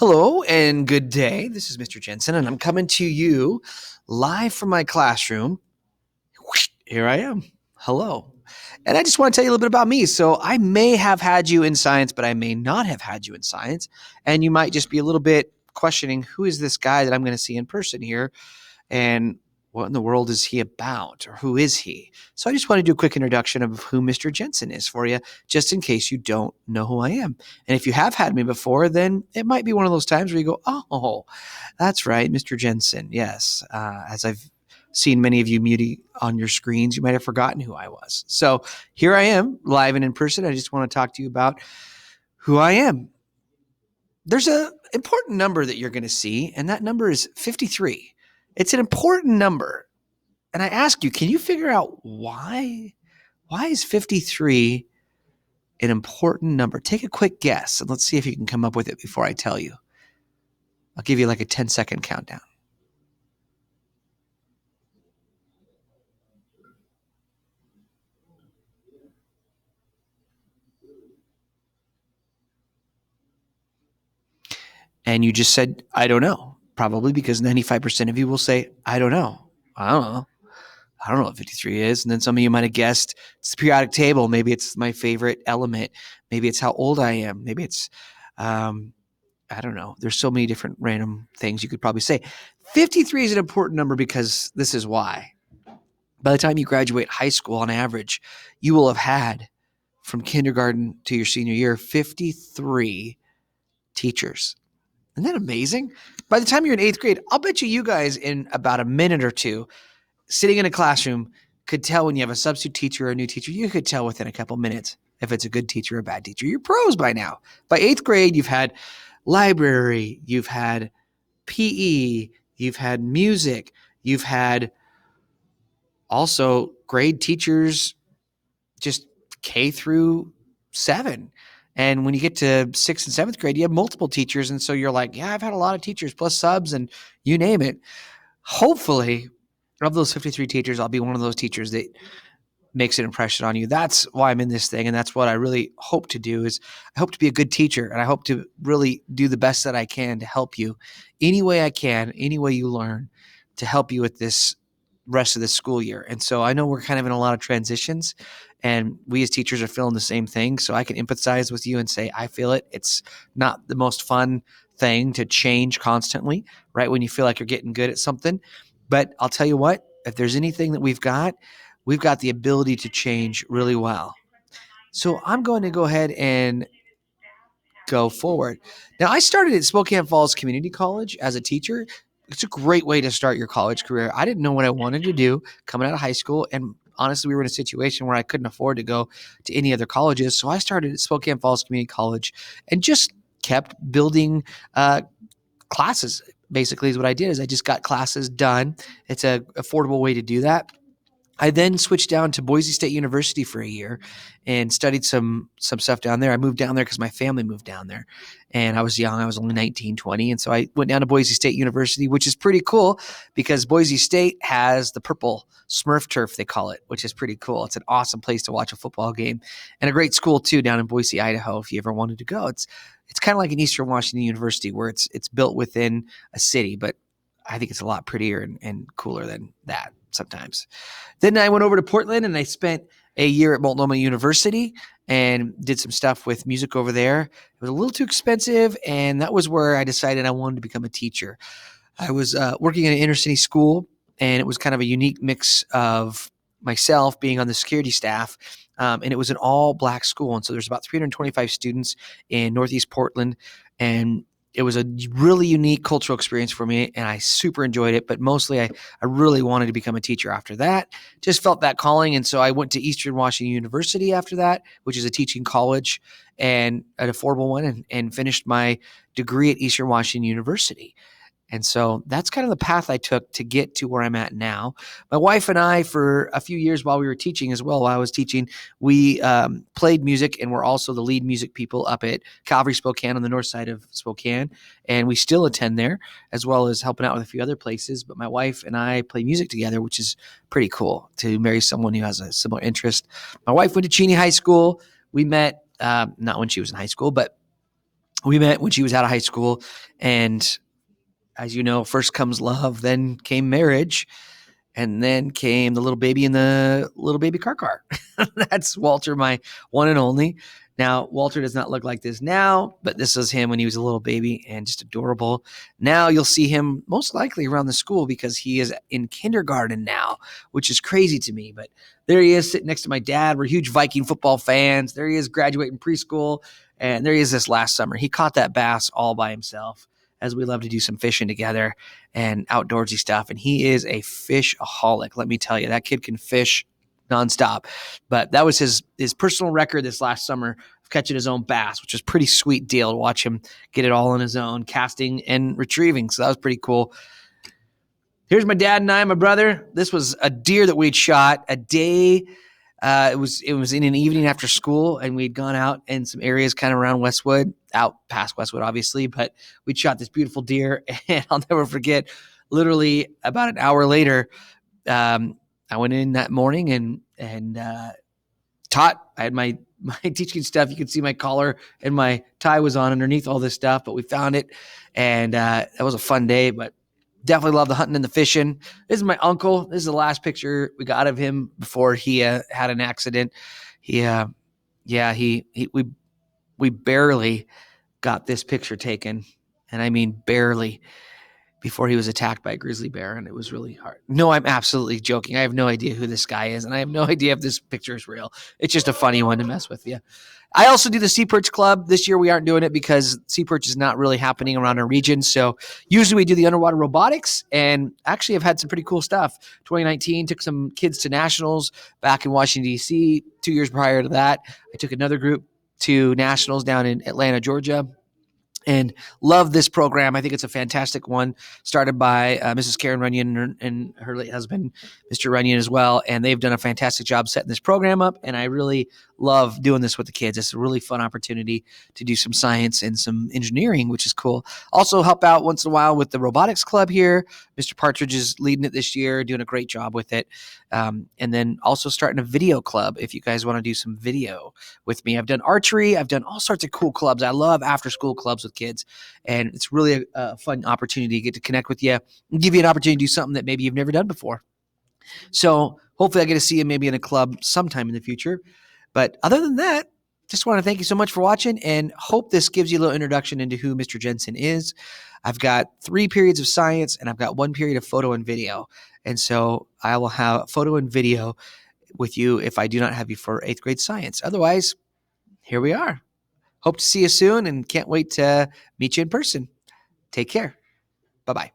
Hello and good day. This is Mr. Jensen, and I'm coming to you live from my classroom. Here I am. Hello. And I just want to tell you a little bit about me. So I may have had you in science, but I may not have had you in science. And you might just be a little bit questioning, who is this guy that I'm going to see in person here? And what in the world is he about, or who is he? So I just want to do a quick introduction of who Mr. Jensen is for you, just in case you don't know who I am. And if you have had me before, then it might be one of those times where you go, oh, that's right, Mr. Jensen. Yes, as I've seen many of you mute on your screens, you might have forgotten who I was. So here I am, live and in person. I just want to talk to you about who I am. There's an important number that you're going to see, and that number is 53. It's an important number. And I ask you, can you figure out why? Why is 53 an important number? Take a quick guess, and let's see if you can come up with it before I tell you. I'll give you like a 10-second countdown. And you just said, I don't know. Probably because 95% of you will say, I don't know. I don't know. I don't know what 53 is. And then some of you might have guessed it's the periodic table. Maybe it's my favorite element. Maybe it's how old I am. Maybe it's, I don't know. There's so many different random things you could probably say. 53 is an important number because this is why. By the time you graduate high school, on average, you will have had, from kindergarten to your senior year, 53 teachers. Isn't that amazing? By the time you're in 8th grade, I'll bet you guys in about a minute or two, sitting in a classroom, could tell when you have a substitute teacher or a new teacher. You could tell within a couple minutes if it's a good teacher or a bad teacher. You're pros by now. By 8th grade, you've had library, you've had PE, you've had music, you've had also grade teachers, just K through 7. And when you get to 6th and 7th grade, you have multiple teachers. And so you're like, yeah, I've had a lot of teachers plus subs and you name it. Hopefully, of those 53 teachers, I'll be one of those teachers that makes an impression on you. That's why I'm in this thing. And that's what I really hope to do is I hope to be a good teacher. And I hope to really do the best that I can to help you any way I can, any way you learn, to help you with this rest of the school year. And so I know we're kind of in a lot of transitions, and we as teachers are feeling the same thing. So I can empathize with you and say, I feel it. It's not the most fun thing to change constantly, right? When you feel like you're getting good at something. But I'll tell you what, if there's anything that we've got the ability to change really well. So I'm going to go ahead and go forward. Now, I started at Spokane Falls Community College as a teacher. It's a great way to start your college career. I didn't know what I wanted to do coming out of high school. And honestly, we were in a situation where I couldn't afford to go to any other colleges. So I started at Spokane Falls Community College and just kept building classes. Basically is what I did is I just got classes done. It's an affordable way to do that. I then switched down to Boise State University for a year and studied some stuff down there. I moved down there because my family moved down there, and I was young. I was only 19, 20. And so I went down to Boise State University, which is pretty cool because Boise State has the purple Smurf turf, they call it, which is pretty cool. It's an awesome place to watch a football game, and a great school too down in Boise, Idaho, if you ever wanted to go. It's kind of like an Eastern Washington University where it's built within a city, but I think it's a lot prettier and cooler than that sometimes. Then I went over to Portland and I spent a year at Multnomah University and did some stuff with music over there. It was a little too expensive, and that was where I decided I wanted to become a teacher. I was working in an inner city school, and it was kind of a unique mix of myself being on the security staff, and it was an all-black school. And so there's about 325 students in Northeast Portland, and it was a really unique cultural experience for me, and I super enjoyed it. But mostly I really wanted to become a teacher after that. Just felt that calling. And so I went to Eastern Washington University after that, which is a teaching college and an affordable one, and finished my degree at Eastern Washington University. And so that's kind of the path I took to get to where I'm at now. My wife and I, for a few years while we were teaching as well, while I was teaching, we played music, and we're also the lead music people up at Calvary Spokane on the north side of Spokane. And we still attend there, as well as helping out with a few other places. But my wife and I play music together, which is pretty cool to marry someone who has a similar interest. My wife went to Cheney High School. We met, not when she was in high school, but We met when she was out of high school, and as you know, first comes love, then came marriage, and then came the little baby in the little baby car. That's Walter, my one and only. Now, Walter does not look like this now, but this was him when he was a little baby and just adorable. Now you'll see him most likely around the school because he is in kindergarten now, which is crazy to me. But there he is sitting next to my dad. We're huge Viking football fans. There he is graduating preschool. And there he is this last summer. He caught that bass all by himself, as we love to do some fishing together and outdoorsy stuff. And he is a fishaholic. Let me tell you, that kid can fish nonstop. But that was his personal record this last summer of catching his own bass, which was a pretty sweet deal to watch him get it all on his own, casting and retrieving. So that was pretty cool. Here's my dad and I, my brother. This was a deer that we'd shot a day. It was in an evening after school, and we'd gone out in some areas kind of around Westwood, out past Westwood, obviously, but we'd shot this beautiful deer, and I'll never forget, literally about an hour later, I went in that morning and taught. I had my teaching stuff. You could see my collar and my tie was on underneath all this stuff, but we found it, and that was a fun day, but definitely love the hunting and the fishing. This is my uncle. This is the last picture we got of him before he had an accident. We barely got this picture taken, and I mean barely, before he was attacked by a grizzly bear, and it was really hard. No, I'm absolutely joking. I have no idea who this guy is, and I have no idea if this picture is real. It's just a funny one to mess with you. I also do the Sea Perch Club. This year we aren't doing it because Sea Perch is not really happening around our region. So usually we do the underwater robotics, and actually I've had some pretty cool stuff. 2019, took some kids to nationals back in Washington, D.C. 2 years prior to that, I took another group to nationals down in Atlanta, Georgia. And love this program. I think it's a fantastic one, started by Mrs. Karen Runyon and her late husband, Mr. Runyon, as well. And they've done a fantastic job setting this program up. And I really love doing this with the kids. It's a really fun opportunity to do some science and some engineering, which is cool. Also help out once in a while with the robotics club here. Mr. Partridge is leading it this year, doing a great job with it. And then also starting a video club if you guys want to do some video with me. I've done archery. I've done all sorts of cool clubs. I love after school clubs with kids. And it's really a fun opportunity to get to connect with you and give you an opportunity to do something that maybe you've never done before. So hopefully I get to see you maybe in a club sometime in the future. But other than that, just want to thank you so much for watching and hope this gives you a little introduction into who Mr. Jensen is. I've got 3 periods of science and I've got 1 period of photo and video. And so I will have photo and video with you if I do not have you for 8th grade science. Otherwise, here we are. Hope to see you soon and can't wait to meet you in person. Take care. Bye-bye.